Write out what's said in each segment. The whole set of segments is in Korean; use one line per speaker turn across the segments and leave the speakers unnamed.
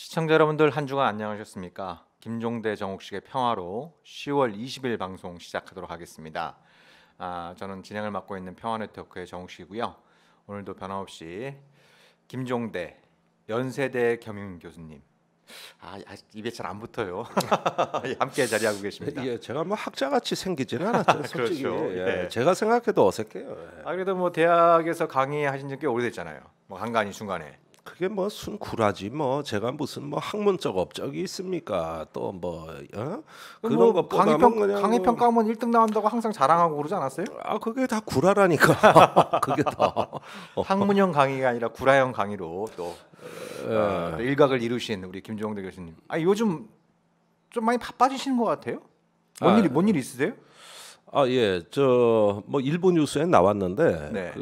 시청자 여러분들 한 주간 안녕하셨습니까? 김종대 정옥식의 평화로 10월 20일 방송 시작하도록 하겠습니다. 저는 진행을 맡고 있는 평화네트워크의 정옥식이고요. 오늘도 변함없이 김종대 연세대 겸임 교수님. 입에 잘 안 붙어요. 함께 자리하고 계십니다.
예, 제가 뭐 학자같이 생기지는 않았죠. 솔직히
그렇죠.
예, 제가 생각해도 어색해요. 예.
그래도 뭐 대학에서 강의하신 지 꽤 오래됐잖아요. 뭐 한간이 중간에.
그게 뭐 순구라지 뭐 제가 무슨 뭐 학문적 업적이 있습니까? 또 뭐 그런
뭐
것보다는 그냥
강의 평가하면 1등 나온다고 항상 자랑하고 그러지 않았어요?
그게 다 구라라니까. 그게 다
학문형 강의가 아니라 구라형 강의로 또
예.
일각을 이루신 우리 김종대 교수님. 요즘 좀 많이 바빠지시는 것 같아요. 뭔 일 있으세요?
예, 저 뭐 일본 뉴스에 나왔는데
네.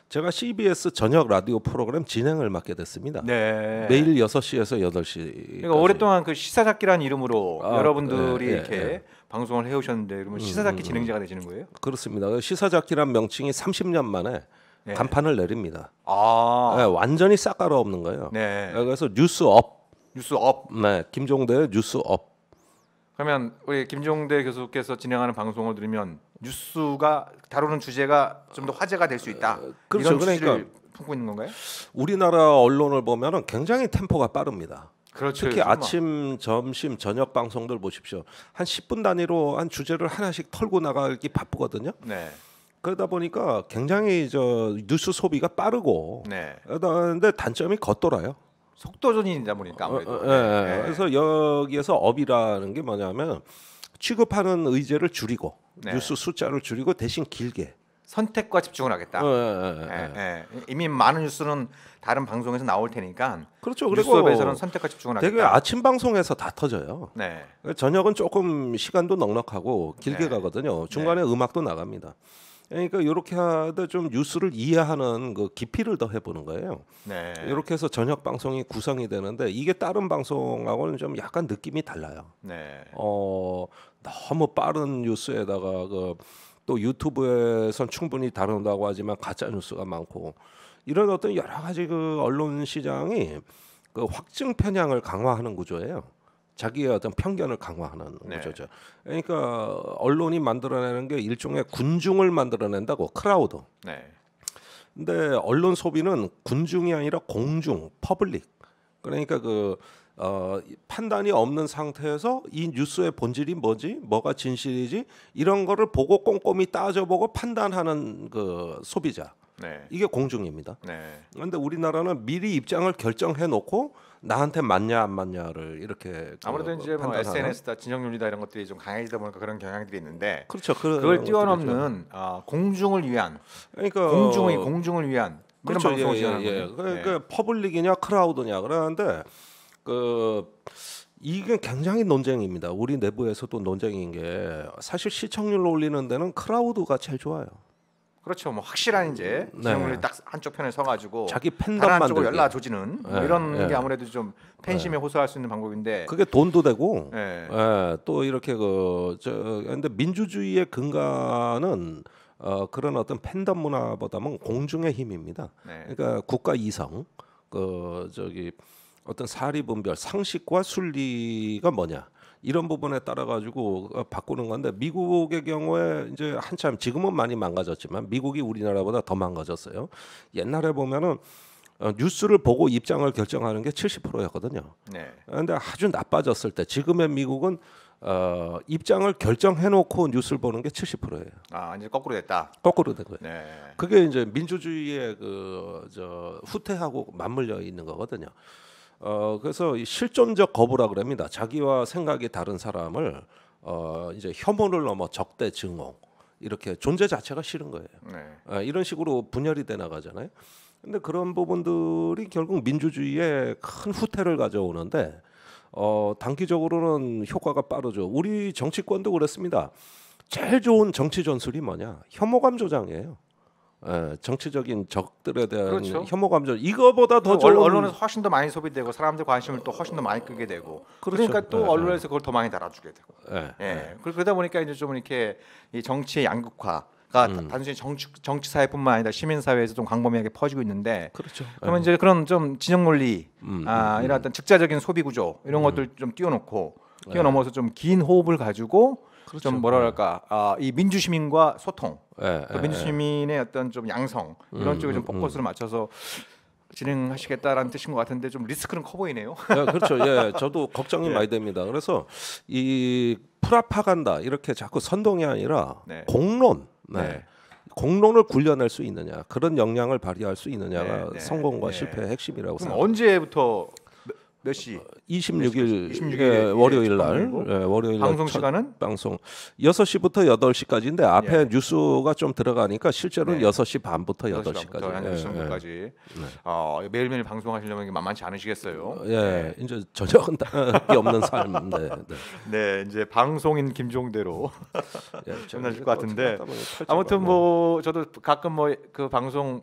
제가 CBS 저녁 라디오 프로그램 진행을 맡게 됐습니다.
네.
매일 6시에서 8시.
그러니까 오랫동안 그 시사잡기라는 이름으로 여러분들이
예, 이렇게
방송을 해오셨는데 그러면 시사잡기 진행자가 되시는 거예요?
그렇습니다. 시사잡기란 명칭이 30년 만에
네.
간판을 내립니다.
아,
네, 완전히 싹 갈아엎는 거예요.
네.
그래서 뉴스업,
뉴스업.
네, 김종대의 뉴스업.
그러면 우리 김종대 교수께서 진행하는 방송을 들으면 뉴스가 다루는 주제가 좀 더 화제가 될 수 있다.
그렇죠.
이런 취지를
그러니까
품고 있는 건가요?
우리나라 언론을 보면은 굉장히 템포가 빠릅니다.
그렇죠.
특히
요즘
아침, 점심, 저녁 방송들 보십시오. 한 10분 단위로 한 주제를 하나씩 털고 나가기 바쁘거든요.
네.
그러다 보니까 굉장히 저 뉴스 소비가 빠르고,
네.
그런데 단점이 겉돌아요.
속도전이다 보니까 아무래도.
네. 그래서 여기에서 업이라는 게 뭐냐면 취급하는 의제를 줄이고
네.
뉴스 숫자를 줄이고 대신 길게.
선택과 집중을 하겠다. 이미 많은 뉴스는 다른 방송에서 나올 테니까.
그렇죠. 그리고
뉴스업에서는 선택과 집중을 하겠다.
되게 아침 방송에서 다 터져요.
네.
저녁은 조금 시간도 넉넉하고 길게
네.
가거든요. 중간에 음악도 나갑니다. 그러니까 이렇게 하다 좀 뉴스를 이해하는 그 깊이를 더 해보는 거예요.
네.
이렇게 해서 저녁 방송이 구성이 되는데 이게 다른 방송하고는 좀 약간 느낌이 달라요.
네.
너무 빠른 뉴스에다가 또 유튜브에선 충분히 다룬다고 하지만 가짜 뉴스가 많고 이런 어떤 여러 가지 그 언론 시장이 그 확증 편향을 강화하는 구조예요. 자기의 어떤 편견을 강화하는
네.
구조죠. 그러니까 언론이 만들어내는 게 일종의 군중을 만들어낸다고 크라우드.
네.
근데 언론 소비는 군중이 아니라 공중, 퍼블릭. 그러니까 판단이 없는 상태에서 이 뉴스의 본질이 뭐지, 뭐가 진실이지 이런 거를 보고 꼼꼼히 따져보고 판단하는 그 소비자.
네.
이게 공중입니다.
네.
그런데 우리나라는 미리 입장을 결정해 놓고 나한테 맞냐 안 맞냐를 이렇게
아무래도 이제 뭐
판단하는.
SNS다 진영 윤리다 이런 것들이 좀 강해지다 보니까 그런 경향들이 있는데
그렇죠.
그걸 뛰어넘는 공중을 위한
그러니까
공중을 위한 이런
그렇죠.
방송을
예,
진행하는
예.
거죠.
그러니까 퍼블릭이냐 크라우드냐 그러는데 이게 굉장히 논쟁입니다. 우리 내부에서도 논쟁인 게 사실 시청률 올리는 데는 크라우드가 제일 좋아요.
그렇죠. 뭐 확실한 이제
네.
진영률이 딱 한쪽 편에 서가지고
자기 팬덤
다른 한쪽을
만들기.
열라 조지는 뭐
네,
이런
네.
게 아무래도 좀 팬심에 호소할 수 있는 방법인데.
그게 돈도 되고
네.
또 이렇게 근데 민주주의의 근간은 그런 어떤 팬덤 문화보다는 공중의 힘입니다.
네.
그러니까 국가 이성 어떤 사리 분별 상식과 순리가 뭐냐 이런 부분에 따라 가지고 바꾸는 건데 미국의 경우에 이제 한참 지금은 많이 망가졌지만 미국이 우리나라보다 더 망가졌어요. 옛날에 보면은 뉴스를 보고 입장을 결정하는 게 70%였거든요.
네.
그런데 아주 나빠졌을 때 지금의 미국은 입장을 결정해놓고 뉴스를 보는 게 70%예요.
이제 거꾸로 됐다.
거꾸로 된 거예요.
네.
그게 이제 민주주의의 후퇴하고 맞물려 있는 거거든요. 그래서 이 실존적 거부라 그럽니다. 자기와 생각이 다른 사람을 이제 혐오를 넘어 적대 증오 이렇게 존재 자체가 싫은 거예요.
네.
이런 식으로 분열이 돼 나가잖아요. 근데 그런 부분들이 결국 민주주의에 큰 후퇴를 가져오는데 단기적으로는 효과가 빠르죠. 우리 정치권도 그렇습니다. 제일 좋은 정치 전술이 뭐냐? 혐오감 조장이에요. 정치적인 적들에 대한
그렇죠.
혐오감 조장. 이거보다 더 좋은
언론에서 훨씬 더 많이 소비되고 사람들 관심을 또 훨씬 더 많이 끄게 되고
그렇죠.
그러니까 또 언론에서 그걸 더 많이 달아주게 되고.
예,
그러다 보니까 이제 좀 이렇게 이 정치의 양극화 단순히 정치 사회뿐만 아니라 시민 사회에서 좀 광범위하게 퍼지고 있는데
그렇죠.
그러면 이제 그런 좀 진영 논리, 이런 어떤 즉자적인 소비 구조 이런 것들 좀 뛰어넘어서 좀 긴 호흡을 가지고
그렇죠.
좀 뭐랄까 이 민주 시민과 소통,
예,
그 민주 시민의 어떤 좀 양성 이런 쪽에 좀 포커스를 맞춰서 진행하시겠다라는 뜻인 것 같은데 좀 리스크는 커 보이네요.
예, 그렇죠. 예, 저도 걱정이 많이 됩니다. 그래서 이 프라파간다 이렇게 자꾸 선동이 아니라
네.
공론,
네.
공론을 굴려낼 수 있느냐, 그런 역량을 발휘할 수 있느냐가
네.
성공과
네.
실패의 핵심이라고
그럼
생각합니다.
언제부터 몇 시?
26일
26일
예, 월요일 날
방송이고?
월요일 날
방송
첫
시간은
방송 6시부터 8시까지인데 앞에
예.
뉴스가 좀 들어가니까 실제로는
네.
6시 반부터
8시
8시까지.
반부터 한 10시 정도까지. 매일매일 방송하시려면 이게 만만치 않으시겠어요.
예, 이제 저녁은 게 없는 삶. 네.
네, 이제 방송인 김종대로
예,
끝나실 것 같은데 아무튼 뭐 저도 가끔 뭐 그 방송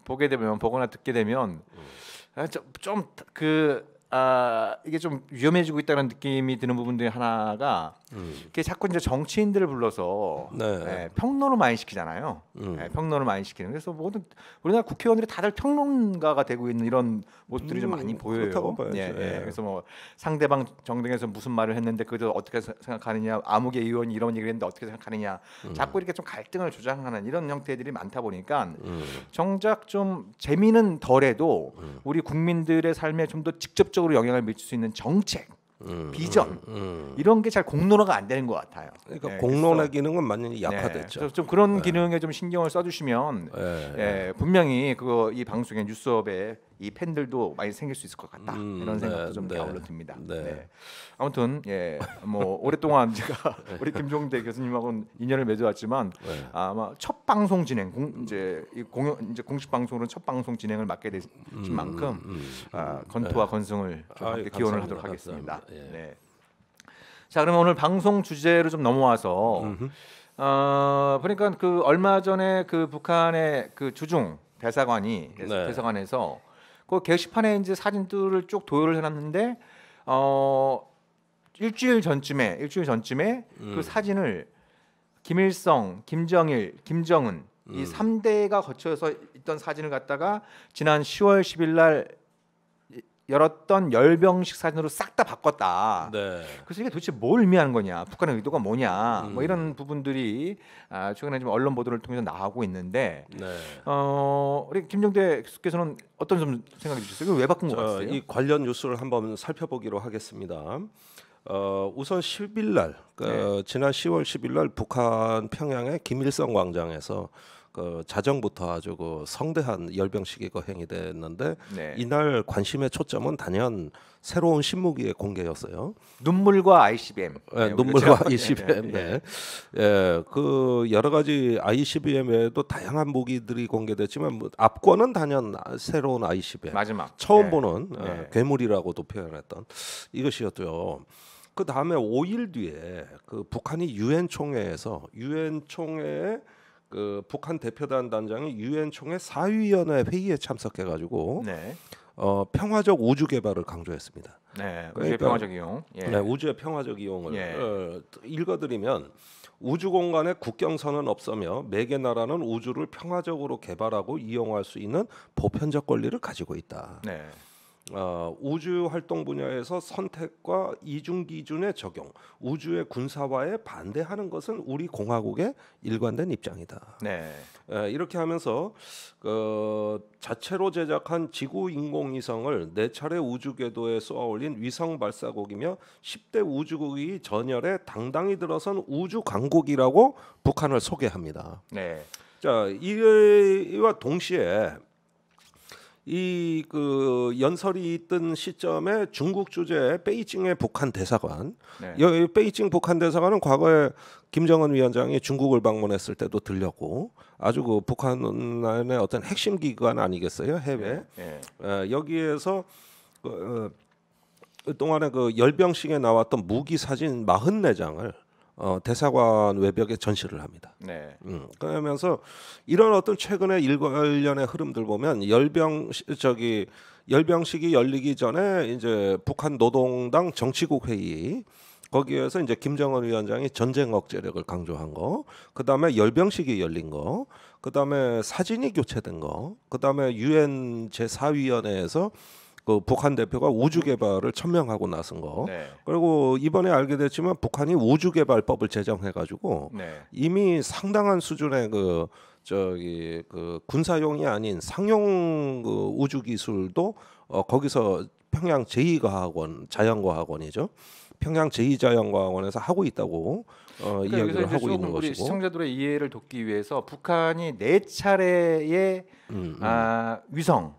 보거나 듣게 되면 이게 좀 위험해지고 있다는 느낌이 드는 부분 중에 하나가 그게 자꾸 이제 정치인들을 불러서
네.
평론을 많이 시키잖아요. 평론을 많이 시키는. 그래서 모든 우리나라 국회의원들이 다들 평론가가 되고 있는 이런 모습들이 좀 많이 보여요.
그렇다고 봐야죠. 예.
그래서 뭐 상대방 정당에서 무슨 말을 했는데 그걸 어떻게 생각하느냐, 아무개 의원이 이런 얘기를 했는데 어떻게 생각하느냐, 자꾸 이렇게 좀 갈등을 조장하는 이런 형태들이 많다 보니까 정작 좀 재미는 덜해도 우리 국민들의 삶에 좀 더 직접적으로 영향을 미칠 수 있는 정책, 비전 이런 게 잘 공론화가 안 되는 것 같아요.
그러니까
네,
공론의 기능은 많이 약화됐죠.
그래서 좀 그런 기능에 좀 신경을 써주시면 분명히 이 방송의 뉴스업에 이 팬들도 많이 생길 수 있을 것 같다 이런 생각도 좀 아울러 듭니다. 네. 아무튼 뭐 오랫동안 제가 우리 김종대 교수님하고는 인연을 맺어왔지만 아마 첫 방송 진행 이제 공식 방송으로는 첫 방송 진행을 맡게 되신 만큼 건투와 건승을 좀 함께 기원을 하도록 하겠습니다. 네. 자, 그러면 오늘 방송 주제로 좀 넘어와서 그러니까 그 얼마 전에 그 북한의 그 주중 대사관에서 그 게시판에 이제 사진들을 쭉 도열을 해놨는데 일주일 전쯤에 그 사진을 김일성, 김정일, 김정은 이 3대가 거쳐서 있던 사진을 갖다가 지난 10월 10일 날 열었던 열병식 사진으로 싹 다 바꿨다.
네.
그래서 이게 도대체 뭘 의미하는 거냐, 북한의 의도가 뭐냐, 뭐 이런 부분들이 최근에 좀 언론 보도를 통해서 나오고 있는데, 우리 김종대 교수께서는 어떤 좀 생각이 드셨어요? 이걸 왜 바꾼 것 같아요?
이 관련 뉴스를 한번 살펴보기로 하겠습니다. 우선 10일 날, 지난 10월 10일 날 북한 평양의 김일성 광장에서 자정부터 아주 성대한 열병식이 거행이 됐는데 이날 관심의 초점은 단연 새로운 신무기의 공개였어요.
눈물과 ICBM.
눈물과 ICBM. 그 여러 가지 ICBM 외에도 다양한 무기들이 공개됐지만 압권은 단연 새로운 ICBM.
마지막
처음 보는 괴물이라고도 표현했던 이것이었죠. 그 다음에 5일 뒤에 그 북한이 유엔 총회에서 그 북한 대표단 단장이 유엔 총회 사위위원회 회의에 참석해가지고 평화적 우주 개발을 강조했습니다.
우주의 평화적 이용.
우주의 평화적 이용을 읽어드리면 우주 공간에 국경선은 없으며 매개 나라는 우주를 평화적으로 개발하고 이용할 수 있는 보편적 권리를 가지고 있다. 우주 활동 분야에서 선택과 이중 기준의 적용, 우주의 군사화에 반대하는 것은 우리 공화국의 일관된 입장이다. 이렇게 하면서 자체로 제작한 지구 인공위성을 4차례 우주 궤도에 쏘아올린 위성 발사국이며 10대 우주국이 전열에 당당히 들어선 우주 강국이라고 북한을 소개합니다. 자, 이와 동시에 이 연설이 있던 시점에 중국 주재 베이징의 북한 대사관, 여기 베이징 북한 대사관은 과거에 김정은 위원장이 중국을 방문했을 때도 들렸고 아주 북한의 어떤 핵심 기관 아니겠어요, 해외. 여기에서 그동안에 열병식에 나왔던 무기 사진 44장을 대사관 외벽에 전시를 합니다. 그러면서 이런 어떤 최근의 일련의 흐름들 보면 열병식이 열리기 전에 이제 북한 노동당 정치국 회의 거기에서 이제 김정은 위원장이 전쟁 억제력을 강조한 거, 그 다음에 열병식이 열린 거, 그 다음에 사진이 교체된 거, 그 다음에 유엔 제4위원회에서 그 북한 대표가 우주 개발을 천명하고 나선 거,
네.
그리고 이번에 알게 됐지만 북한이 우주 개발법을 제정해가지고
네.
이미 상당한 수준의 그 군사용이 아닌 상용 그 우주 기술도 거기서 평양 제2과학원 자연과학원이죠. 평양 제2자연과학원에서 하고 있다고
그러니까 여기서
이야기를
이제
하고 있는
조금 우리
것이고.
시청자들의 이해를 돕기 위해서 북한이 4차례의 위성,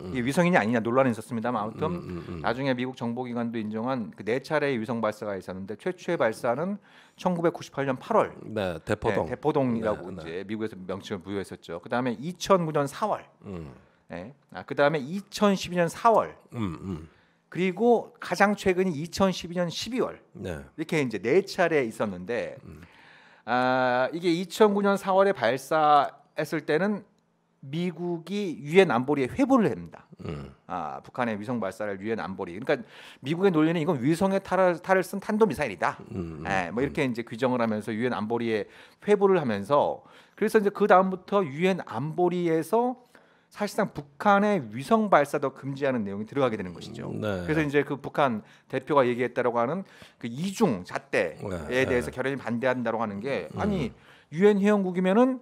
이게 위성이냐 아니냐 논란이 있었습니다만 아무튼 나중에 미국 정보기관도 인정한 그 4차례의 위성 발사가 있었는데 최초의 발사는 1998년 8월
네, 대포동.
대포동이라고
네,
이제 미국에서 명칭을 부여했었죠. 그 다음에 2009년 4월, 그 다음에 2012년 4월, 그리고 가장 최근이 2012년 12월
네.
이렇게 이제 4차례 있었는데 이게 2009년 4월에 발사했을 때는 미국이 유엔 안보리에 회부를 합니다. 북한의 위성 발사를 유엔 안보리. 그러니까 미국의 논리는 이건 위성의 탈을 쓴 탄도 미사일이다. 뭐 이렇게 이제 규정을 하면서 유엔 안보리에 회부를 하면서 그래서 이제 그 다음부터 유엔 안보리에서 사실상 북한의 위성 발사도 금지하는 내용이 들어가게 되는 것이죠.
네.
그래서 이제 그 북한 대표가 얘기했다라고 하는 그 이중 잣대에
네.
대해서 결연히 반대한다라고 하는 게 아니 유엔 회원국이면은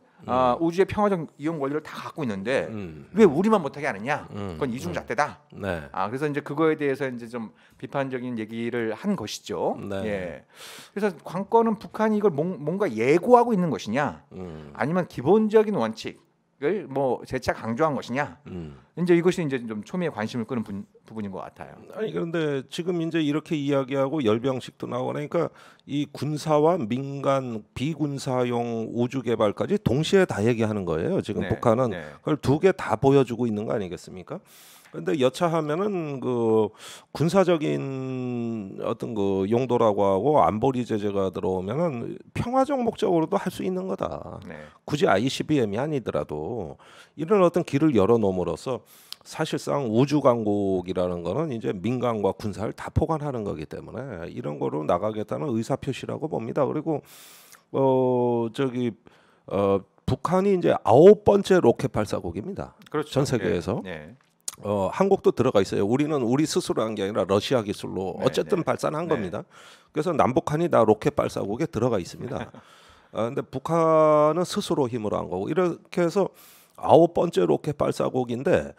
우주의 평화적 이용 권리를 다 갖고 있는데 왜 우리만 못하게 하느냐? 그건 이중 잣대다.
네.
그래서 이제 그거에 대해서 이제 좀 비판적인 얘기를 한 것이죠.
네.
예. 그래서 관건은 북한이 이걸 뭔가 예고하고 있는 것이냐, 아니면 기본적인 원칙을 뭐 재차 강조한 것이냐. 이제 이것이 이제 좀 초미의 관심을 끄는 부분인 것 같아요.
아니 그런데 지금 이제 이렇게 이야기하고 열병식도 나오고 그러니까 이 군사와 민간 비군사용 우주 개발까지 동시에 다 얘기하는 거예요. 지금
네,
북한은
네.
그걸 두 개 다 보여주고 있는 거 아니겠습니까? 그런데 여차하면은 그 군사적인 어떤 그 용도라고 하고 안보리 제재가 들어오면은 평화적 목적으로도 할 수 있는 거다.
네.
굳이 ICBM이 아니더라도 이런 어떤 길을 열어놓음으로써 사실상 우주 강국이라는 거는 이제 민간과 군사를 다 포괄하는 거기 때문에 이런 거로 나가겠다는 의사 표시라고 봅니다. 그리고 북한이 이제 9번째 로켓 발사국입니다.
그렇죠.
전 세계에서.
네.
한국도 들어가 있어요. 우리는 우리 스스로 한 게 아니라 러시아 기술로
네,
어쨌든
네.
발사는 한
네.
겁니다. 그래서 남북한이 다 로켓 발사국에 들어가 있습니다. 근데 북한은 스스로 힘으로 한 거고 이렇게 해서 9번째 로켓 발사국인데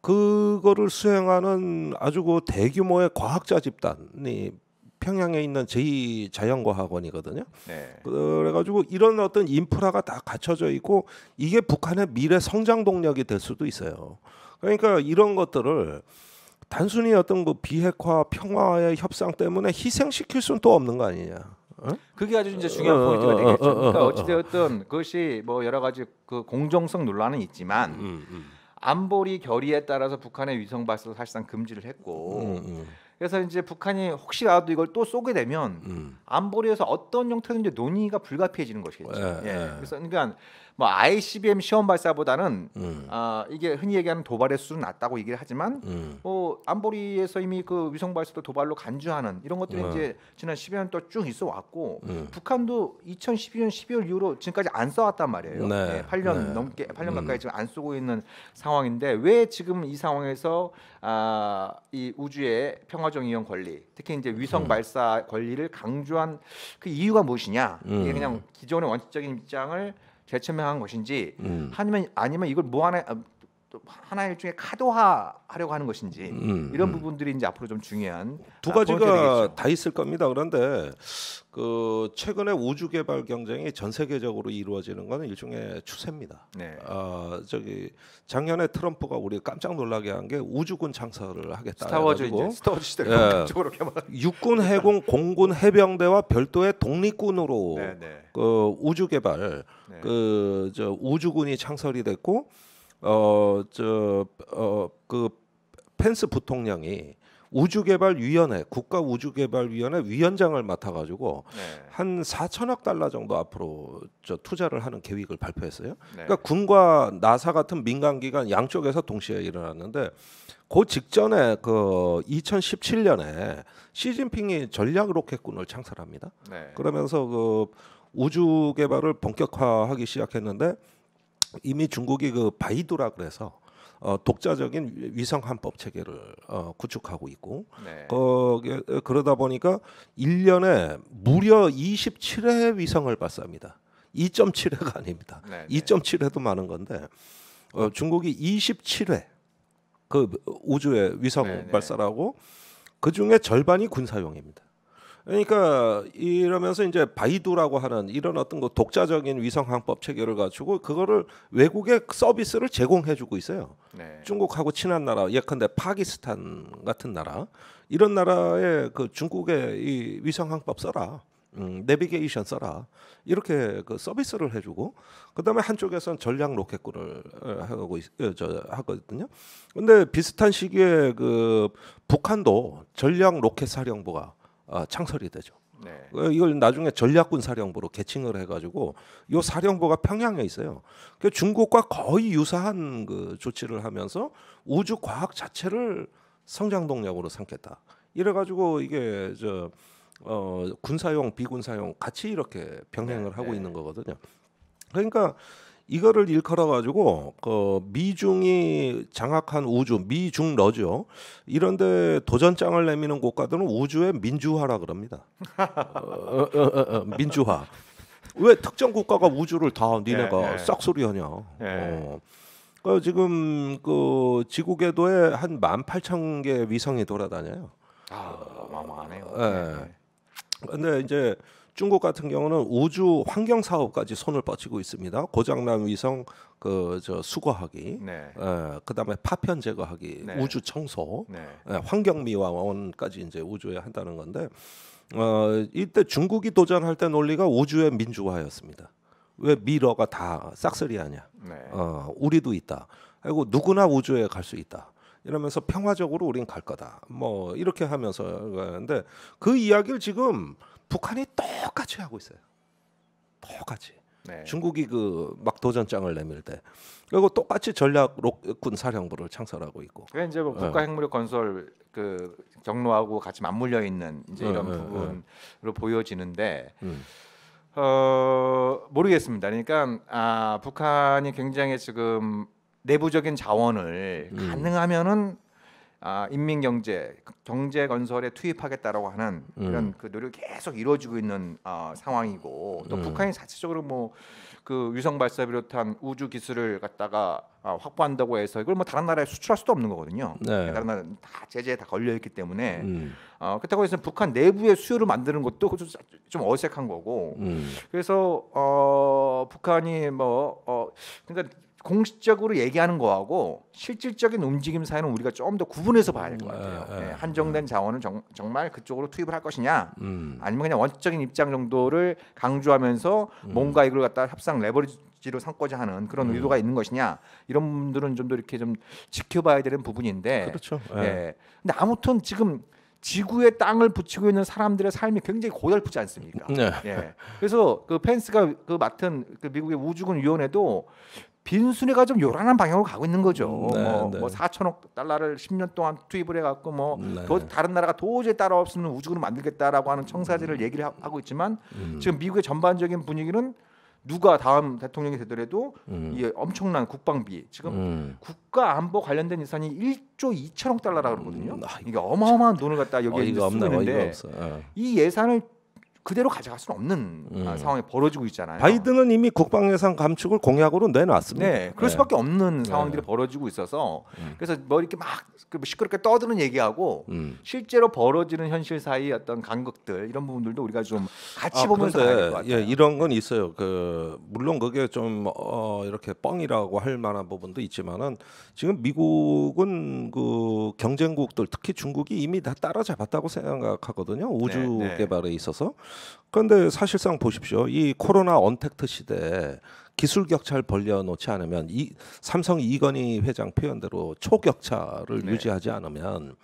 그거를 수행하는 아주 그 대규모의 과학자 집단이 평양에 있는 제2자연과학원이거든요.
네.
그래가지고 이런 어떤 인프라가 다 갖춰져 있고 이게 북한의 미래 성장 동력이 될 수도 있어요. 그러니까 이런 것들을 단순히 어떤 그 비핵화 평화의 협상 때문에 희생시킬 수는 또 없는 거 아니냐.
그게 아주 이제 중요한 포인트가 되겠죠. 그러니까 어찌되었든 그것이 뭐 여러 가지 그 공정성 논란은 있지만 안보리 결의에 따라서 북한의 위성 발사도 사실상 금지를 했고 그래서 이제 북한이 혹시라도 이걸 또 쏘게 되면 안보리에서 어떤 형태든지 논의가 불가피해지는 것이겠죠. 그래서 그러니까 뭐 ICBM 시험 발사보다는 이게 흔히 얘기하는 도발의 수준은 낮다고 얘기를 하지만 뭐 안보리에서 이미 그 위성 발사도 도발로 간주하는 이런 것들이 이제 지난 10여 년 동안 쭉 있어 왔고 북한도 2012년 12월 이후로 지금까지 안 써왔단 말이에요.
네.
8년 넘게 8년 가까이 지금 안 쓰고 있는 상황인데 왜 지금 이 상황에서 이 우주의 평화적 이용 권리, 특히 이제 위성 발사 권리를 강조한 그 이유가 무엇이냐? 이게 그냥 기존의 원칙적인 입장을 재천명한 것인지, 아니면 이걸 뭐 하나의 일종의 카드화하려고 하는 것인지 이런 부분들이 이제 앞으로 좀 중요한
두
포인트가
가지가
되겠죠.
다 있을 겁니다. 그런데 그 최근에 우주 개발 경쟁이 전 세계적으로 이루어지는 것은 일종의 추세입니다.
네.
작년에 트럼프가 우리 깜짝 놀라게 한 게 우주군 창설을 하겠다.
스타워즈
해가지고
이제 스타워즈 시대로
예.
본격적으로 개발.
육군, 해군, 공군, 해병대와 별도의 독립군으로
네, 네.
그 우주 개발
네.
우주군이 창설이 됐고 그 펜스 부통령이 우주개발위원회, 국가우주개발위원회 위원장을 맡아가지고
네.
한 4천억 달러 정도 앞으로 투자를 하는 계획을 발표했어요.
네.
그러니까 군과 나사 같은 민간기관 양쪽에서 동시에 일어났는데 그 직전에 그 2017년에 시진핑이 전략 로켓군을 창설합니다.
네.
그러면서 그 우주 개발을 본격화하기 시작했는데 이미 중국이 그 바이두라 그래서 독자적인 위성 함법 체계를 구축하고 있고
네.
그러다 보니까 1년에 무려 27회 위성을 발사합니다. 2.7회가 아닙니다.
네.
2.7회도 많은 건데 중국이 27회 그 우주에 위성
네.
발사라고 그 중에 절반이 군사용입니다. 그러니까 이러면서 이제 바이두라고 하는 이런 어떤 그 독자적인 위성 항법 체계를 갖추고 그거를 외국에 서비스를 제공해주고 있어요.
네.
중국하고 친한 나라, 예컨대 파키스탄 같은 나라 이런 나라에 그 중국의 이 위성 항법 써라, 내비게이션 써라 이렇게 그 서비스를 해주고 그다음에 한쪽에선 전략 로켓군을 하거든요. 근데 비슷한 시기에 그 북한도 전략 로켓 사령부가 창설이 되죠.
네.
이걸 나중에 전략군 사령부로 개칭을 해가지고 이 사령부가 평양에 있어요. 그 중국과 거의 유사한 그 조치를 하면서 우주 과학 자체를 성장 동력으로 삼겠다. 이래가지고 이게 군사용, 비군사용 같이 이렇게 병행을 하고 있는 거거든요. 그러니까 이거를 일컬어 가지고 그 미중이 장악한 우주, 미중러죠. 이런데 도전장을 내미는 국가들은 우주의 민주화라 그럽니다. 민주화. 왜 특정 국가가 우주를 다 니네가 싹소리하냐? 지금 그 지구 궤도에 한 18,000개 위성이 돌아다녀요.
어마어마하네요.
근데 이제 중국 같은 경우는 우주 환경 사업까지 손을 뻗치고 있습니다. 고장난 위성 수거하기, 그다음에 파편 제거하기, 우주 청소, 환경 미화원까지 이제 우주에 한다는 건데 이때 중국이 도전할 때 논리가 우주의 민주화였습니다. 왜 미러가 다 싹쓸이하냐? 우리도 있다. 그리고 누구나 우주에 갈 수 있다. 이러면서 평화적으로 우린 갈 거다. 뭐 이렇게 하면서 가는데 그 이야기를 지금 북한이 똑같이 하고 있어요. 똑같이. 중국이 그 막 도전장을 내밀 때 그리고 똑같이 전략 로켓군 사령부를 창설하고 있고.
그게 이제 뭐 국가 핵무력 건설 그 경로하고 같이 맞물려 있는 이제 이런 부분으로 보여지는데 모르겠습니다. 그러니까 북한이 굉장히 지금 내부적인 자원을 가능하면은 인민 경제 건설에 투입하겠다라고 하는 이런 그 노력이 계속 이루어지고 있는 상황이고 또 북한이 자체적으로 뭐 그 위성 발사 비롯한 우주 기술을 갖다가 확보한다고 해서 이걸 뭐 다른 나라에 수출할 수도 없는 거거든요. 다른 나라는 다 제재에 다 걸려 있기 때문에 그렇다고 해서 북한 내부의 수요를 만드는 것도 좀 어색한 거고 그래서 북한이 그러니까 공식적으로 얘기하는 거하고 실질적인 움직임 사이는 우리가 좀 더 구분해서 봐야 될 것 같아요. 한정된 자원을 정말 그쪽으로 투입을 할 것이냐, 아니면 그냥 원칙적인 입장 정도를 강조하면서 뭔가 이걸 갖다 협상 레버리지로 삼고자 하는 그런 의도가 있는 것이냐, 이런 분들은 좀 더 이렇게 좀 지켜봐야 되는 부분인데.
그렇죠.
근데 아무튼 지금 지구에 땅을 붙이고 있는 사람들의 삶이 굉장히 고달프지 않습니까? 그래서 그 펜스가 그 맡은 그 미국의 우주군 위원회도 빈순위가 좀 요란한 방향으로 가고 있는 거죠. 뭐 4천억 달러를 10년 동안 투입을 해갖고 다른 나라가 도저히 따라올 수 없는 우주군을 만들겠다라고 하는 청사진을 얘기를 하고 있지만 지금 미국의 전반적인 분위기는 누가 다음 대통령이 되더라도 이 엄청난 국방비 지금 국가 안보 관련된 예산이 1조 2천억 달러라 그러거든요. 이게 어마어마한 돈을 갖다 여기에 쓰고 있는데 이 예산을 그대로 가져갈 수는 없는 상황이 벌어지고 있잖아요.
바이든은 이미 국방 예산 감축을 공약으로 내놨습니다.
그럴 수밖에 없는 상황들이 벌어지고 있어서 그래서 뭐 이렇게 막 시끄럽게 떠드는 얘기하고 실제로 벌어지는 현실 사이 어떤 간극들 이런 부분들도 우리가 좀 같이 보면서 봐야 될 것 같아요.
이런 건 있어요. 물론 그게 좀 이렇게 뻥이라고 할 만한 부분도 있지만은 지금 미국은 그 경쟁국들 특히 중국이 이미 다 따라잡았다고 생각하거든요. 우주 개발에 있어서. 그런데 사실상 보십시오. 이 코로나 언택트 시대에 기술 격차를 벌려놓지 않으면 삼성 이건희 회장 표현대로 초격차를 유지하지 않으면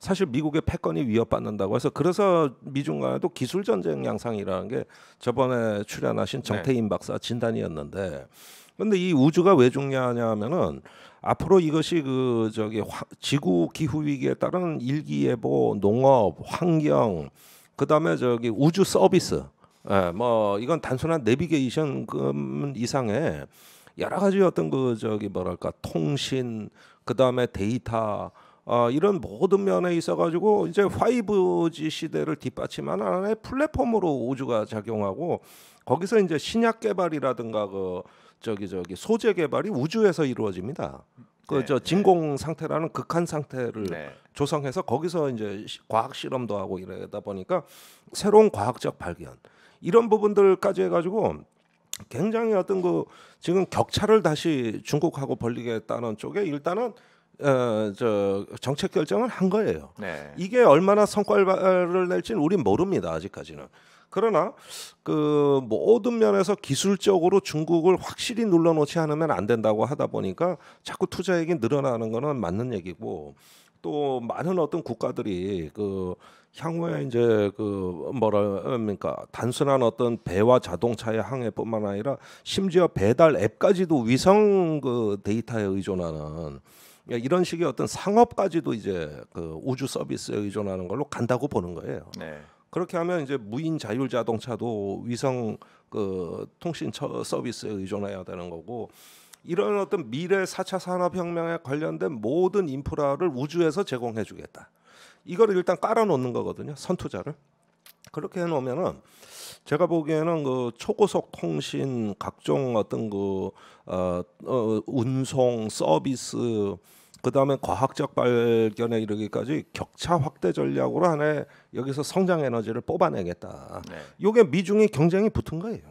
사실 미국의 패권이 위협받는다고 해서 그래서 미중 간에도 기술 전쟁 양상이라는 게 저번에 출연하신 정태인 박사 진단이었는데, 근데 이 우주가 왜 중요하냐면은 앞으로 이것이 그 저기 지구 기후 위기에 따른 일기예보, 농업, 환경, 그다음에 저기 우주 서비스, 뭐 이건 단순한 내비게이션 이상의 여러 가지 어떤 그 저기 뭐랄까 통신, 그다음에 데이터, 이런 모든 면에 있어가지고 이제 5G 시대를 뒷받침하는 하나의 플랫폼으로 우주가 작용하고, 거기서 이제 신약 개발이라든가 그 저기 소재 개발이 우주에서 이루어집니다. 그 저 진공 상태라는 극한 상태를 조성해서 거기서 이제 과학 실험도 하고 이러다 보니까 새로운 과학적 발견, 이런 부분들까지 해가지고 굉장히 어떤 그 지금 격차를 다시 중국하고 벌리겠다는 쪽에 일단은 저 정책 결정을 한 거예요. 이게 얼마나 성과를 낼지는 우린 모릅니다, 아직까지는. 그러나 그 모든 면에서 기술적으로 중국을 확실히 눌러놓지 않으면 안 된다고 하다 보니까 자꾸 투자액이 늘어나는 거는 맞는 얘기고, 또 많은 어떤 국가들이 그 향후에 이제 그 뭐랄까 단순한 어떤 배와 자동차의 항해뿐만 아니라 심지어 배달 앱까지도 위성 그 데이터에 의존하는 이런 식의 어떤 상업까지도 이제 그 우주 서비스에 의존하는 걸로 간다고 보는 거예요. 그렇게 하면 이제 무인 자율 자동차도 위성 그 통신 서비스에 의존해야 되는 거고, 이런 어떤 미래 4차 산업혁명에 관련된 모든 인프라를 우주에서 제공해 주겠다. 이거를 일단 깔아놓는 거거든요, 선투자를. 그렇게 해놓으면은 제가 보기에는 그 초고속 통신, 각종 어떤 그 운송 서비스, 그다음에 과학적 발견에 이르기까지 격차 확대 전략으로 하나의 여기서 성장 에너지를 뽑아내겠다. 이게 미중이 경쟁이 붙은 거예요.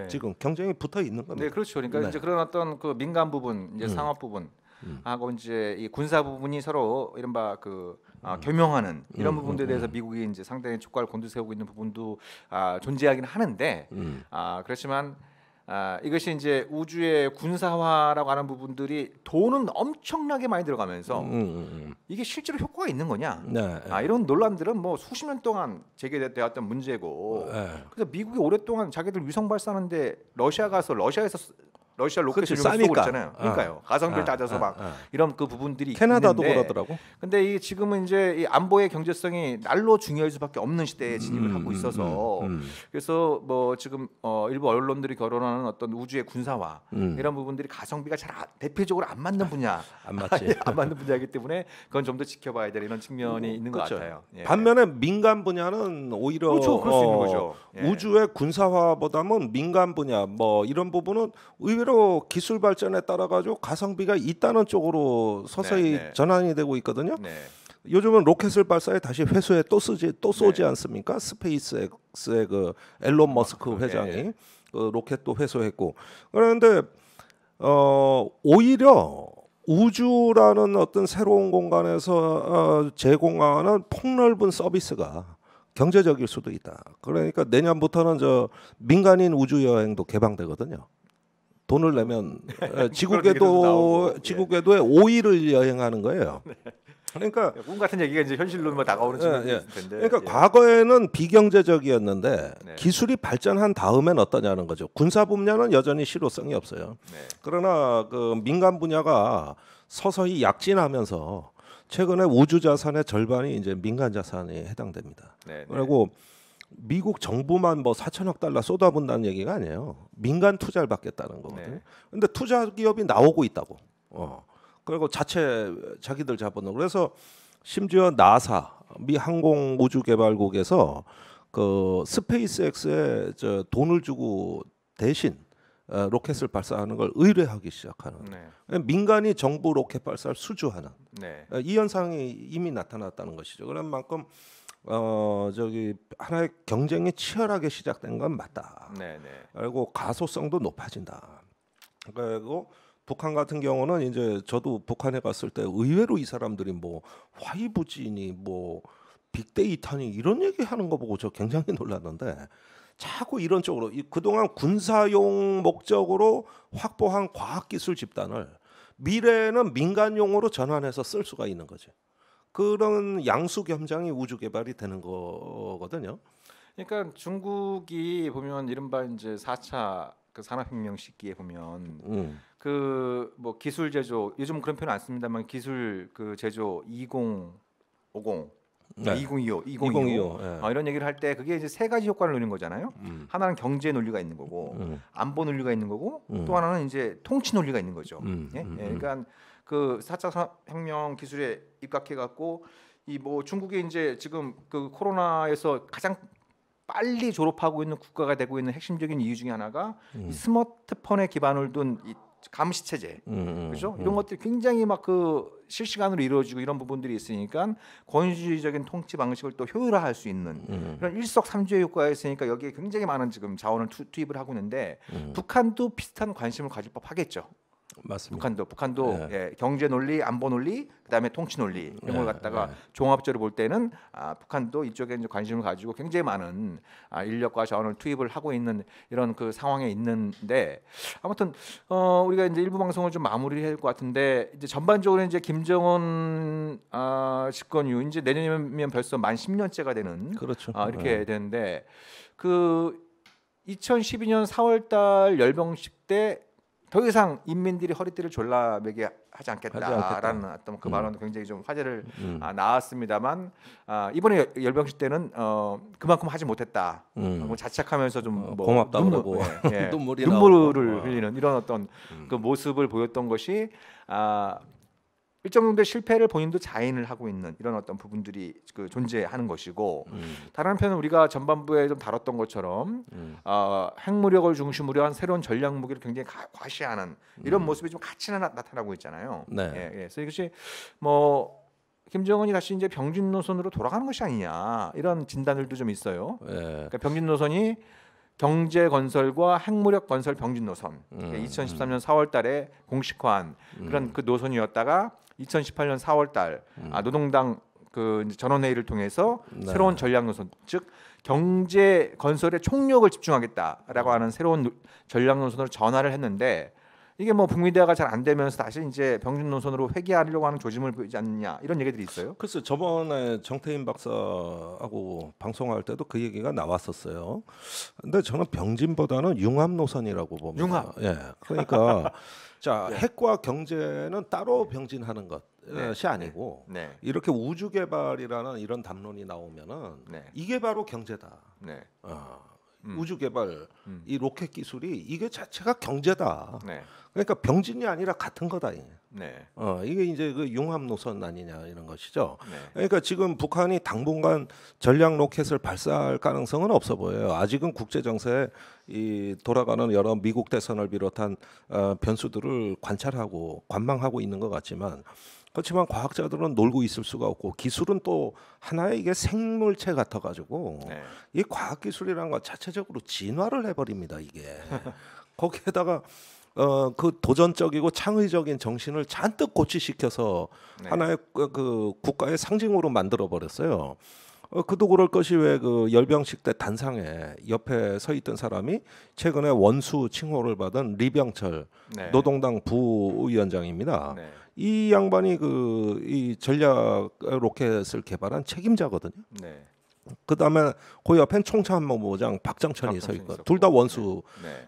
지금 경쟁이 붙어 있는 겁니다.
그렇죠. 그러니까 이제 그런 어떤 그 민간 부분, 이제 상업 부분 하고 이제 이 군사 부분이 서로 이른바 그 겸용하는 이런 부분들에 대해서 미국이 이제 상당히 촉각을 곤두세우고 있는 부분도 존재하긴 하는데, 그렇지만 이것이 이제 우주의 군사화라고 하는 부분들이 돈은 엄청나게 많이 들어가면서 이게 실제로 효과가 있는 거냐? 이런 논란들은 뭐 수십 년 동안 제기되었던 문제고, 그래서 미국이 오랫동안 자기들 위성 발사하는데 러시아 가서 러시아 로켓을 쏘고 있잖아요. 그러니까요. 가성비를 따져서 막 이런 그 부분들이
캐나다도
있는데,
그러더라고.
근데 이 지금은 이제 이 안보의 경제성이 날로 중요할 수밖에 없는 시대에 진입을 하고 있어서 그래서 뭐 지금 일부 언론들이 거론하는 어떤 우주의 군사화 이런 부분들이 가성비가 잘 대표적으로 안 맞는 분야,
안 맞지.
안 맞는 분야이기 때문에 그건 좀 더 지켜봐야 될 이런 측면이 있는 것 같아요.
반면에 민간 분야는 오히려
그렇죠, 그럴 수 있는 거죠.
우주의 군사화보다는 민간 분야 뭐 이런 부분은 의외로 기술 발전에 따라 가지고 가성비가 있다는 쪽으로 서서히 전환이 되고 있거든요. 요즘은 로켓을 발사해 다시 회수해 또 쏘지 않습니까? 스페이스X의 그 앨런 머스크 회장이 그 로켓도 회수했고. 그런데 오히려 우주라는 어떤 새로운 공간에서 제공하는 폭넓은 서비스가 경제적일 수도 있다. 그러니까 내년부터는 저 민간인 우주 여행도 개방되거든요. 돈을 내면 지구궤도에 5일을 여행하는 거예요. 그러니까
꿈 같은 얘기가 이제 현실로 뭐 다가오는 측면이 있을 텐데.
그러니까 과거에는 비경제적이었는데 기술이 발전한 다음엔 어떠냐는 거죠. 군사 분야는 여전히 실효성이 없어요. 그러나 그 민간 분야가 서서히 약진하면서 최근에 우주 자산의 절반이 이제 민간 자산에 해당됩니다. 그리고 미국 정부만 뭐 4천억 달러 쏟아붓는다는 얘기가 아니에요. 민간 투자를 받겠다는 거거든요. 근데 투자 기업이 나오고 있다고. 그리고 자기들 자본으로. 그래서 심지어 나사 미 항공우주개발국에서 그 스페이스X에 저 돈을 주고 대신 로켓을 발사하는 걸 의뢰하기 시작하는. 민간이 정부 로켓 발사를 수주하는. 이 현상이 이미 나타났다는 것이죠. 그런 만큼 저기 하나의 경쟁이 치열하게 시작된 건 맞다. 그리고 가소성도 높아진다. 그리고 북한 같은 경우는 이제 저도 북한에 갔을 때 의외로 이 사람들이 뭐 5G니 뭐 빅데이터니 이런 얘기하는 거 보고 저 굉장히 놀랐는데, 자꾸 이런 쪽으로 그동안 군사용 목적으로 확보한 과학기술 집단을 미래에는 민간용으로 전환해서 쓸 수가 있는 거죠. 그런 양수 겸장이 우주 개발이 되는 거거든요.
그러니까 중국이 보면 이른바 이제 4차 그 산업혁명 시기에 보면 그 뭐 기술 제조 요즘 그런 표현 안 씁니다만 기술 그 제조 2050
네.
2025
2025. 예.
이런 얘기를 할 때 그게 이제 세 가지 효과를 누리는 거잖아요. 하나는 경제 논리가 있는 거고 안보 논리가 있는 거고 또 하나는 이제 통치 논리가 있는 거죠. 그러니까 그 4차 산업혁명 기술에 입각해 갖고 이 뭐 중국이 이제 지금 그 코로나에서 가장 빨리 졸업하고 있는 국가가 되고 있는 핵심적인 이유 중에 하나가 이 스마트폰에 기반을 둔 이 감시 체제, 그렇죠? 이런 것들이 굉장히 막 그 실시간으로 이루어지고 이런 부분들이 있으니까 권위주의적인 통치 방식을 또 효율화할 수 있는 이런 일석삼조의 효과가 있으니까 여기에 굉장히 많은 지금 자원을 투입을 하고 있는데 북한도 비슷한 관심을 가질 법하겠죠.
맞습니다.
북한도
예.
예, 경제 논리, 안보 논리, 그다음에 통치 논리 이런 걸 갖다가 종합적으로 볼 때는 북한도 이쪽에 이제 관심을 가지고 굉장히 많은 인력과 자원을 투입을 하고 있는 이런 그 상황에 있는데 아무튼 우리가 이제 일부 방송을 좀 마무리할 것 같은데 이제 전반적으로 이제 김정은 집권 이후 이제 내년이면 벌써 만 10년째가 되는
그렇죠.
이렇게 되는데 그 2012년 4월달 열병식 때 더 이상 인민들이 허리띠를 졸라매게 하지 않겠다라는 어떤 그 발언도 굉장히 좀 화제를 낳았습니다만 이번에 열병식 때는 그만큼 하지 못했다. 뭐 자책하면서 좀 뭐
고맙다 그러고 눈물이
눈물을
나오고.
흘리는 이런 어떤 그 모습을 보였던 것이 일정 정도의 실패를 본인도 자인을 하고 있는 이런 어떤 부분들이 그 존재하는 것이고 다른 한편은 우리가 전반부에 좀 다뤘던 것처럼 핵무력을 중심으로 한 새로운 전략 무기를 굉장히 과시하는 이런 모습이 좀 같이 나타나고 있잖아요.
네.
그래서 이것이 뭐 김정은이 다시 이제 병진 노선으로 돌아가는 것이 아니냐 이런 진단들도 좀 있어요.
예.
그러니까 병진 노선이 경제 건설과 핵무력 건설 병진 노선. 2013년 4월달에 공식화한 그런 그 노선이었다가 2018년 4월달 노동당 그 이제 전원회의를 통해서 새로운 전략 노선, 즉 경제 건설에 총력을 집중하겠다라고 하는 새로운 전략 노선으로 전환을 했는데 이게 뭐 북미 대화가 잘 안 되면서 다시 이제 병진 노선으로 회귀하려고 하는 조짐을 보이지 않느냐 이런 얘기들이 있어요.
글쎄 저번에 정태인 박사하고 방송할 때도 그 얘기가 나왔었어요. 근데 저는 병진보다는 융합 노선이라고 봅니다.
융합.
예. 그러니까 자 핵과 경제는 따로 병진하는 것이 아니고 이렇게 우주 개발이라는 이런 담론이 나오면은 이게 바로 경제다. 우주 개발 이 로켓 기술이 이게 자체가 경제다. 그러니까 병진이 아니라 같은 거다. 이게 이제 그 융합 노선 아니냐 이런 것이죠. 그러니까 지금 북한이 당분간 전략 로켓을 발사할 가능성은 없어 보여요. 아직은 국제 정세에 이 돌아가는 여러 미국 대선을 비롯한 변수들을 관찰하고 관망하고 있는 것 같지만. 그렇지만 과학자들은 놀고 있을 수가 없고 기술은 또 하나의 이게 생물체 같아가지고 이 과학 기술이라는 건 자체적으로 진화를 해버립니다 이게. 거기에다가 그 도전적이고 창의적인 정신을 잔뜩 고취시켜서 하나의 그 국가의 상징으로 만들어 버렸어요. 그도 그럴 것이 왜 그 열병식 때 단상에 옆에 서 있던 사람이 최근에 원수 칭호를 받은 리병철 노동당 부위원장입니다. 이 양반이 그 이 전략 로켓을 개발한 책임자거든요. 그 다음에 그 옆엔 총참모부장 박정천이 서 있고 둘 다 원수.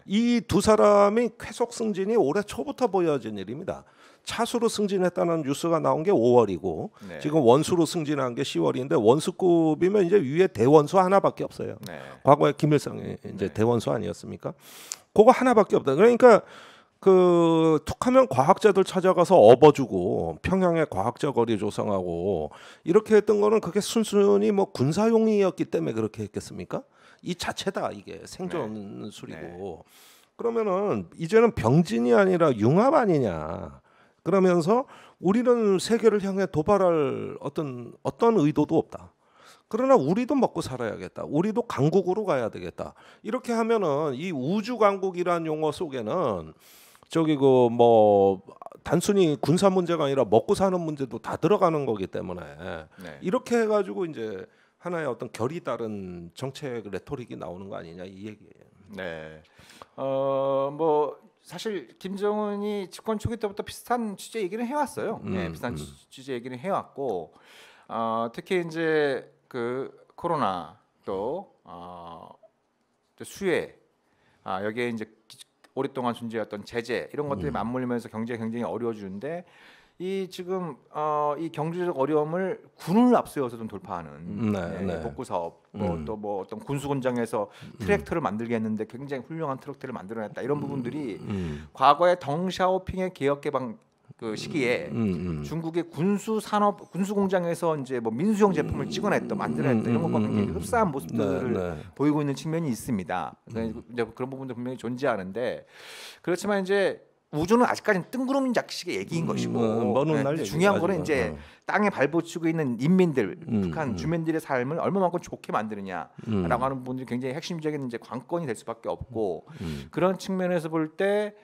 이 두 사람이 쾌속 승진이 올해 초부터 보여진 일입니다. 차수로 승진했다는 뉴스가 나온 게 5월이고 지금 원수로 승진한 게 10월인데 원수급이면 이제 위에 대원수 하나밖에 없어요. 과거에 김일성이 이제 대원수 아니었습니까? 그거 하나밖에 없다. 그러니까 그 툭하면 과학자들 찾아가서 업어주고 평양에 과학자 거리 조성하고 이렇게 했던 거는 그게 순순히 뭐 군사용이었기 때문에 그렇게 했겠습니까? 이 자체다 이게 생존술이고 그러면은 이제는 병진이 아니라 융합 아니냐 그러면서 우리는 세계를 향해 도발할 어떤 의도도 없다. 그러나 우리도 먹고 살아야겠다. 우리도 강국으로 가야 되겠다. 이렇게 하면은 이 우주 강국이라는 용어 속에는 저기 그 뭐 단순히 군사 문제가 아니라 먹고 사는 문제도 다 들어가는 거기 때문에 이렇게 해가지고 이제 하나의 어떤 결이 다른 정책 레토릭이 나오는 거 아니냐 이 얘기예요.
뭐 사실 김정은이 집권 초기 때부터 비슷한 취재 얘기를 해왔어요. 비슷한 취재 얘기를 해왔고 특히 이제 그 코로나 또 수혜 여기에 이제 오랫동안 존재했던 제재 이런 것들이 맞물리면서 경제가 굉장히 어려워지는데 이 지금 이 경제적 어려움을 군을 앞세워서 좀 돌파하는
네.
복구 사업 또 뭐 어떤 군수공장에서 트랙터를 만들게 했는데 굉장히 훌륭한 트랙터를 만들어냈다 이런 부분들이 과거에 덩샤오핑의 개혁 개방 그 시기에 중국의 군수 산업 군수 공장에서 이제 뭐 민수용 제품을 찍어냈다 만들어냈다 이런 것과 굉장히 흡사한 모습들을 보이고 있는 측면이 있습니다. 그러니까 이제 그런 부분도 분명히 존재하는데 그렇지만 이제 우주는 아직까지는 뜬구름 잡식의 얘기인 것이고
먼 날
중요한 거는
얘기가
이제 땅에 발붙이고 있는 인민들 북한 주민들의 삶을 얼마만큼 좋게 만드느냐라고 하는 부분들이 굉장히 핵심적인 이제 관건이 될 수밖에 없고 그런 측면에서 볼 때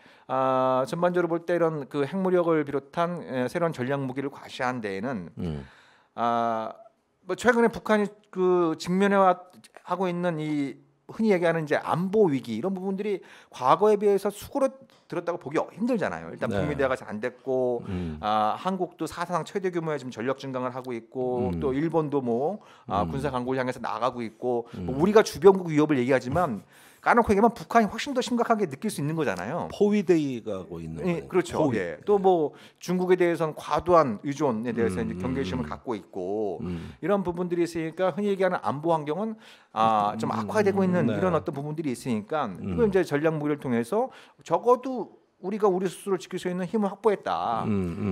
전반적으로 볼 때 이런 그 핵무력을 비롯한 새로운 전략 무기를 과시한 데에는 뭐 최근에 북한이 그 직면해 하고 있는 이 흔히 얘기하는 이제 안보 위기 이런 부분들이 과거에 비해서 수그러들었다고 보기 힘들잖아요. 일단 북미대화가 잘 안 됐고 한국도 사상 최대 규모의 지금 전력 증강을 하고 있고 또 일본도 뭐 군사 강국을 향해서 나가고 있고 뭐 우리가 주변국 위협을 얘기하지만 까놓고 얘기하면 북한이 훨씬 더 심각하게 느낄 수 있는 거잖아요.
포위되어 가고 있는 거예요.
그렇죠. 예. 또 뭐 중국에 대해서는 과도한 의존에 대해서 이제 경계심을 갖고 있고 이런 부분들이 있으니까 흔히 얘기하는 안보 환경은 좀 악화되고 있는 이런 어떤 부분들이 있으니까 이걸 이제 전략 무기를 통해서 적어도 우리가 우리 스스로를 지킬 수 있는 힘을 확보했다.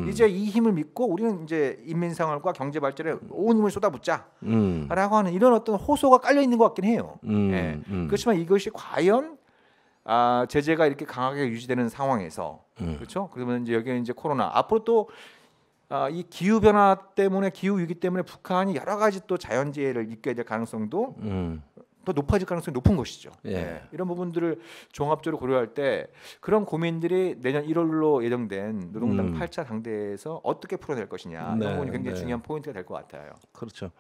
이제 이 힘을 믿고 우리는 이제 인민생활과 경제 발전에 온 힘을 쏟아붓자라고 하는 이런 어떤 호소가 깔려 있는 것 같긴 해요. 그렇지만 이것이 과연 제재가 이렇게 강하게 유지되는 상황에서 그렇죠? 그러면 이제 여기는 이제 코로나 앞으로 또 이 기후 변화 때문에 기후 위기 때문에 북한이 여러 가지 또 자연재해를 입게 될 가능성도 더 높아질 가능성이 높은 것이죠. 이런 부분들을 종합적으로 고려할 때 그런 고민들이 내년 1월로 예정된 노동당 8차 당대에서 어떻게 풀어낼 것이냐 이런 부분이 굉장히 중요한 포인트가 될 것 같아요.
그렇죠.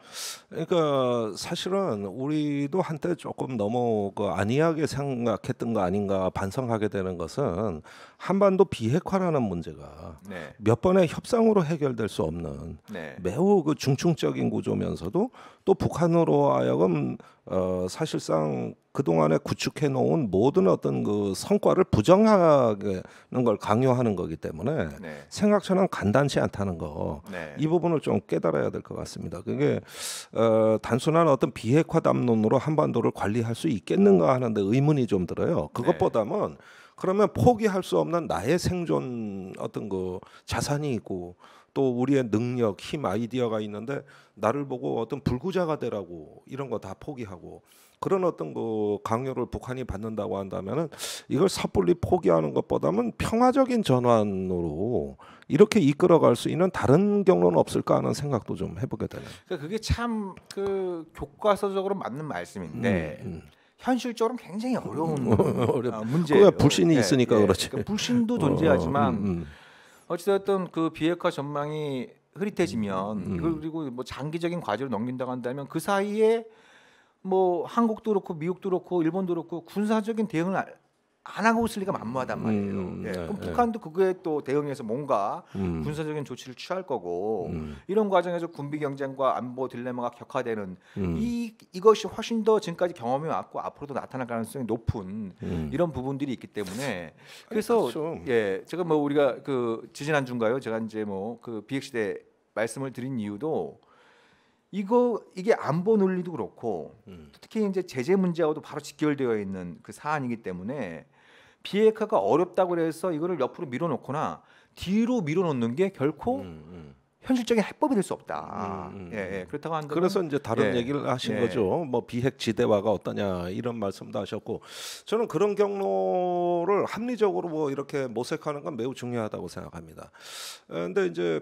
그러니까 사실은 우리도 한때 조금 너무 그 안이하게 생각했던 거 아닌가 반성하게 되는 것은 한반도 비핵화라는 문제가 몇 번의 협상으로 해결될 수 없는 매우 그 중증적인 구조면서도 또 북한으로 하여금 사실상 그동안에 구축해 놓은 모든 어떤 그 성과를 부정하는 걸 강요하는 거기 때문에 생각처럼 간단치 않다는 거 이 부분을 좀 깨달아야 될 것 같습니다. 그게 단순한 어떤 비핵화 담론으로 한반도를 관리할 수 있겠는가 하는데 의문이 좀 들어요. 그것보다는 그러면 포기할 수 없는 나의 생존 어떤 그 자산이 있고 또 우리의 능력, 힘, 아이디어가 있는데 나를 보고 어떤 불구자가 되라고 이런 거 다 포기하고 그런 어떤 그 강요를 북한이 받는다고 한다면은 이걸 섣불리 포기하는 것보다는 평화적인 전환으로 이렇게 이끌어갈 수 있는 다른 경로는 없을까 하는 생각도 좀 해보게 되네요.
그러니까 그게 참 그 교과서적으로 맞는 말씀인데 현실적으로는 굉장히 어려운 문제예요.
그게 불신이 있으니까 그렇지.
그러니까 불신도 존재하지만 어찌됐든 그 비핵화 전망이 흐릿해지면 그리고 뭐 장기적인 과제로 넘긴다고 한다면 그 사이에 뭐 한국도 그렇고 미국도 그렇고 일본도 그렇고 군사적인 대응을 안 하고 있을 리가 만무하단 말이에요. 그럼 북한도 그거에 또 대응해서 뭔가 군사적인 조치를 취할 거고 이런 과정에서 군비 경쟁과 안보 딜레마가 격화되는 이것이 훨씬 더 지금까지 경험해 왔고 앞으로도 나타날 가능성이 높은 이런 부분들이 있기 때문에 그래서 제가 뭐 우리가 그 지지난주인가요? 제가 이제 뭐 그 비핵시대 말씀을 드린 이유도 이게 안보 논리도 그렇고 특히 이제 제재 문제하고도 바로 직결되어 있는 그 사안이기 때문에 비핵화가 어렵다고 해서 이거를 옆으로 밀어놓거나 뒤로 밀어놓는 게 결코 현실적인 해법이 될 수 없다. 그렇다고 한다면
그래서 이제 다른 얘기를 하신 거죠. 뭐 비핵 지대화가 어떠냐 이런 말씀도 하셨고 저는 그런 경로를 합리적으로 뭐 이렇게 모색하는 건 매우 중요하다고 생각합니다. 근데 이제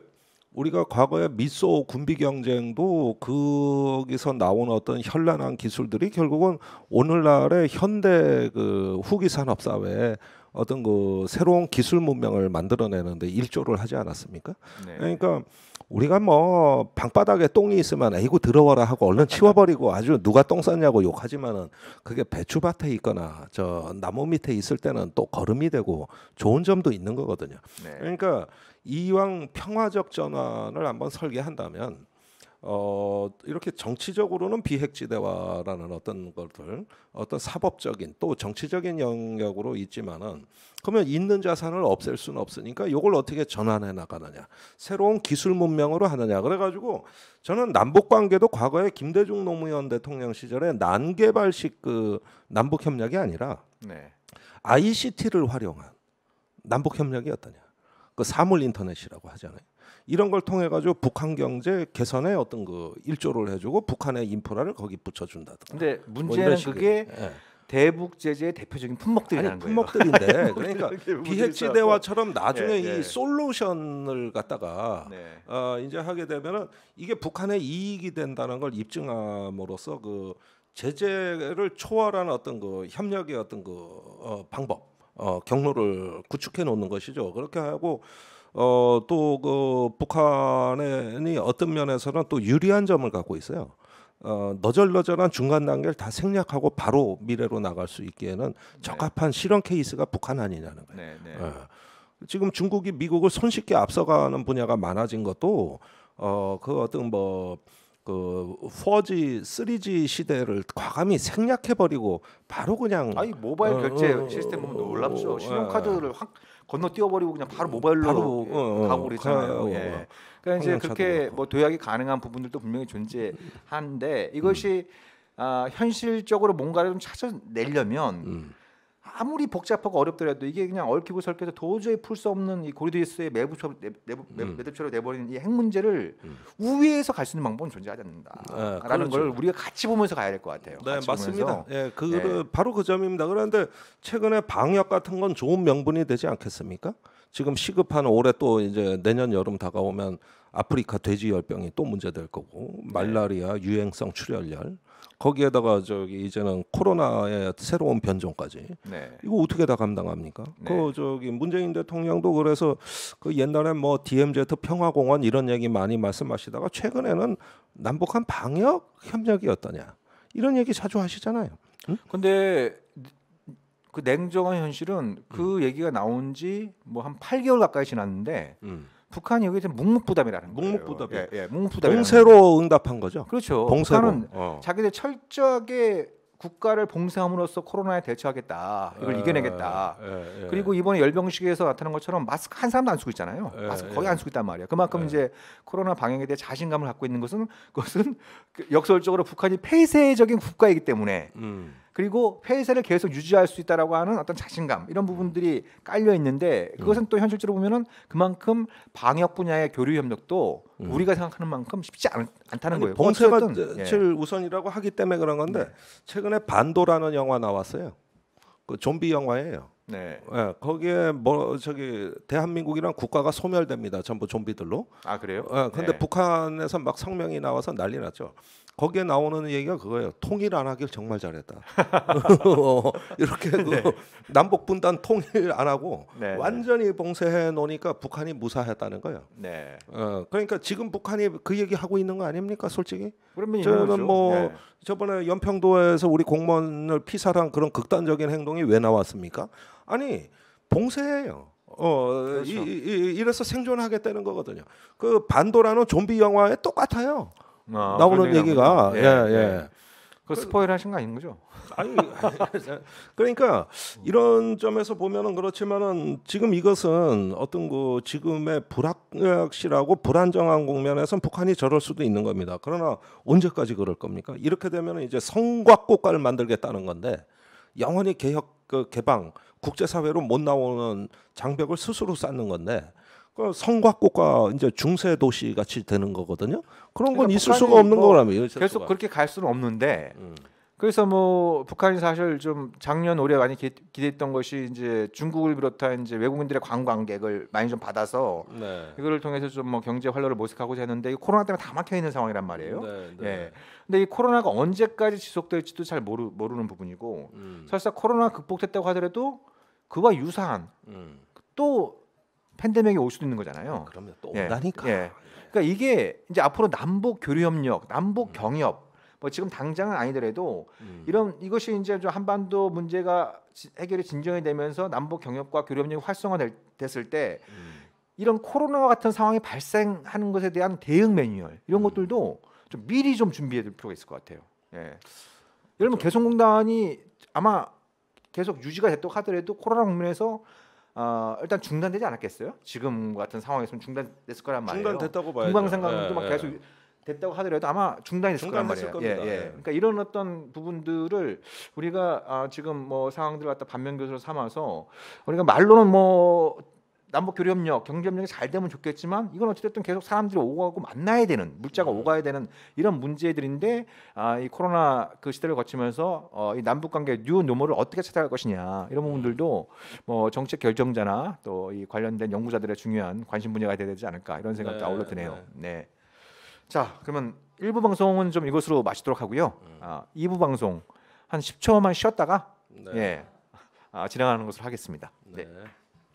우리가 과거에 미소 군비 경쟁도 거기서 나온 어떤 현란한 기술들이 결국은 오늘날의 현대 그 후기 산업 사회에 어떤 그 새로운 기술 문명을 만들어내는데 일조를 하지 않았습니까? 그러니까 우리가 뭐 방바닥에 똥이 있으면 에이구 더러워라 하고 얼른 치워버리고 아주 누가 똥 쌌냐고 욕하지만은 그게 배추밭에 있거나 저 나무 밑에 있을 때는 또 거름이 되고 좋은 점도 있는 거거든요. 그러니까 이왕 평화적 전환을 한번 설계한다면 이렇게 정치적으로는 비핵지대화라는 어떤 것들, 어떤 사법적인 또 정치적인 영역으로 있지만은 그러면 있는 자산을 없앨 수는 없으니까 이걸 어떻게 전환해 나가느냐, 새로운 기술 문명으로 하느냐. 그래가지고 저는 남북 관계도 과거에 김대중 노무현 대통령 시절에 난개발식 그 남북 협력이 아니라
네.
ICT를 활용한 남북 협력이 어떠냐. 그 사물 인터넷이라고 하잖아요. 이런 걸 통해 가지고 북한 경제 개선에 어떤 그 일조를 해주고 북한의 인프라를 거기 붙여준다든가.
근데
뭐
문제는
이런 식의.
그게
예.
대북 제재의 대표적인 품목들이라는
아니
거예요.
품목들인데 그러니까
품목들이
비핵지대화처럼 나중에
예, 예.
이 솔루션을 갖다가
네.
이제 하게 되면은 이게 북한의 이익이 된다는 걸 입증함으로써 그 제재를 초월하는 어떤 그 협력의 어떤 그 방법, 경로를 구축해 놓는 것이죠. 그렇게 하고 또 그 북한이 어떤 면에서는 또 유리한 점을 갖고 있어요. 너절너절한 중간 단계를 다 생략하고 바로 미래로 나갈 수 있기에는 적합한 실현 케이스가 북한 아니냐는 거예요.
네, 네.
지금 중국이 미국을 손쉽게 앞서가는 분야가 많아진 것도 그 어떤 그 4G, 3G 시대를 과감히 생략해 버리고 바로 그냥
아니 모바일 결제 시스템 보면 놀랍죠. 신용카드를 확 건너뛰어버리고 그냥 바로 모바일로
바로,
가고 그랬잖아요. 예. 그러니까 이제 그렇게
그렇고.
뭐 도약이 가능한 부분들도 분명히 존재하는데 이것이 현실적으로 뭔가를 좀 찾아내려면 아무리 복잡하고 어렵더라도 이게 그냥 얽히고 설켜서 도저히 풀 수 없는 이 고리데스의 매듭처럼 내버리는 이 핵 문제를 우회해서 갈 수 있는 방법은 존재하지 않는다라는
그렇죠.
걸 우리가 같이 보면서 가야 될 것 같아요.
네,
같이
맞습니다.
보면서.
예,
네.
바로 그 점입니다. 그런데 최근에 방역 같은 건 좋은 명분이 되지 않겠습니까? 지금 시급한 올해 또 이제 내년 여름 다가오면 아프리카 돼지열병이 또 문제될 거고 말라리아, 유행성 출혈열, 거기에다가 저기 이제는 코로나의 새로운 변종까지.
네.
이거 어떻게 다 감당합니까?
네.
그 저기 문재인 대통령도 그래서 그 옛날에 뭐 DMZ 평화공원 이런 얘기 많이 말씀하시다가 최근에는 남북한 방역 협력이 어떠냐 이런 얘기 자주 하시잖아요. 응?
근데 그 냉정한 현실은 그 얘기가 나온 지 뭐 한 8개월 가까이 지났는데 북한이 여기에 대한 묵묵부답이라는 거예요.
묵묵부답이요.
예, 예, 묵묵부답.
봉쇄로 응답한 거죠.
그렇죠.
봉쇄로.
북한은 자기들 철저하게 국가를 봉쇄함으로써 코로나에 대처하겠다. 이걸 이겨내겠다. 그리고 이번에 열병식에서 나타난 것처럼 마스크 한 사람도 안 쓰고 있잖아요. 마스크 거의 안 쓰고 있단 말이에요. 그만큼 이제 코로나 방역에 대해 자신감을 갖고 있는 것은 그것은 역설적으로 북한이 폐쇄적인 국가이기 때문에 그리고 폐쇄를 계속 유지할 수 있다라고 하는 어떤 자신감 이런 부분들이 깔려 있는데 그것은 또 현실적으로 보면은 그만큼 방역 분야의 교류 협력도 우리가 생각하는 만큼 쉽지 않다는 거예요.
봉쇄가
어쨌든,
제일 우선이라고 하기 때문에 그런 건데
네.
최근에 반도라는 영화 나왔어요. 그 좀비 영화예요.
네.
예, 거기에 뭐 저기 대한민국이랑 국가가 소멸됩니다. 전부 좀비들로.
아 그래요?
근데
네.
북한에서 막 성명이 나와서 난리 났죠. 거기에 나오는 얘기가 그거예요. 통일 안 하길 정말 잘했다. 이렇게 그 남북 분단 통일 안 하고
네.
완전히 봉쇄해 놓으니까 북한이 무사했다는 거예요.
네.
그러니까 지금 북한이 그 얘기 하고 있는 거 아닙니까, 솔직히?
그러면 있는 거죠.
저는 뭐
네.
저번에 연평도에서 우리 공무원을 피살한 그런 극단적인 행동이 왜 나왔습니까? 아니 봉쇄예요.
그렇죠.
이래서 생존하겠다는 거거든요. 그 반도라는 좀비 영화에 똑같아요.
아,
나오는
그런 얘기
얘기가
나오는군요.
예.
그 스포일 하신 거 아닌 거죠?
아니 그러니까 이런 점에서 보면은 그렇지만은 지금 이것은 어떤 그 지금의 불확실하고 불안정한 국면에선 북한이 저럴 수도 있는 겁니다. 그러나 언제까지 그럴 겁니까? 이렇게 되면은 이제 성곽국가를 만들겠다는 건데 영원히 개혁 개방 국제사회로 못 나오는 장벽을 스스로 쌓는 건데 그 성곽국가 이제 중세 도시 같이 되는 거거든요. 그런 건
그러니까
있을 수가
북한이
없는
뭐
거라며.
계속 그렇게 갈 수는 없는데 그래서 뭐 북한이 사실 좀 작년 올해 많이 기대했던 것이 이제 중국을 비롯한 이제 외국인들의 관광객을 많이 좀 받아서
네.
이거를 통해서 좀 뭐 경제 활로를 모색하고자 했는데 이 코로나 때문에 다 막혀 있는 상황이란 말이에요.
네.
예. 근데 이 코로나가 언제까지 지속될지도 잘 모르는 부분이고 설사 코로나 극복됐다고 하더라도 그와 유사한 또 팬데믹이 올 수도 있는 거잖아요.
그러면 또
예.
온다니까.
예. 그러니까 이게 이제 앞으로 남북 교류 협력, 남북 경협 뭐 지금 당장은 아니더라도 이것이 이제 좀 한반도 문제가 해결이 진정이 되면서 남북 경협과 교류 협력이 활성화됐을 때 이런 코로나와 같은 상황이 발생하는 것에 대한 대응 매뉴얼 이런 것들도 좀 미리 좀 준비해둘 필요가 있을 것 같아요. 예. 예를 들면 개성공단이 아마 계속 유지가 됐다고 하더라도 코로나 국면에서 일단 중단되지 않았겠어요? 지금 같은 상황에서는 중단됐을 거란 말이에요.
중단됐다고 봐야죠.
동방상강도 막
예,
계속 됐다고 하더라도 아마 중단이 됐을 거란
중단됐을
말이에요.
겁니다. 예.
그러니까 이런 어떤 부분들을 우리가 지금 뭐 상황들을 갖다 반면 교사로 삼아서 우리가 말로는 뭐 남북 교류협력, 경제협력이 잘 되면 좋겠지만 이건 어찌됐든 계속 사람들이 오가고 만나야 되는 물자가 오가야 되는 이런 문제들인데 이 코로나 그 시대를 거치면서 이 남북 관계 뉴 노멀을 어떻게 찾아갈 것이냐 이런 부분들도 뭐 정책 결정자나 또 이 관련된 연구자들의 중요한 관심 분야가 돼야 되지 않을까 이런 생각도
네,
아울러 드네요. 네. 자 그러면 1부 방송은 좀 이것으로 마치도록 하고요. 2부 방송 한 10초만 쉬었다가
네.
예 진행하는 것으로 하겠습니다. 네.
네.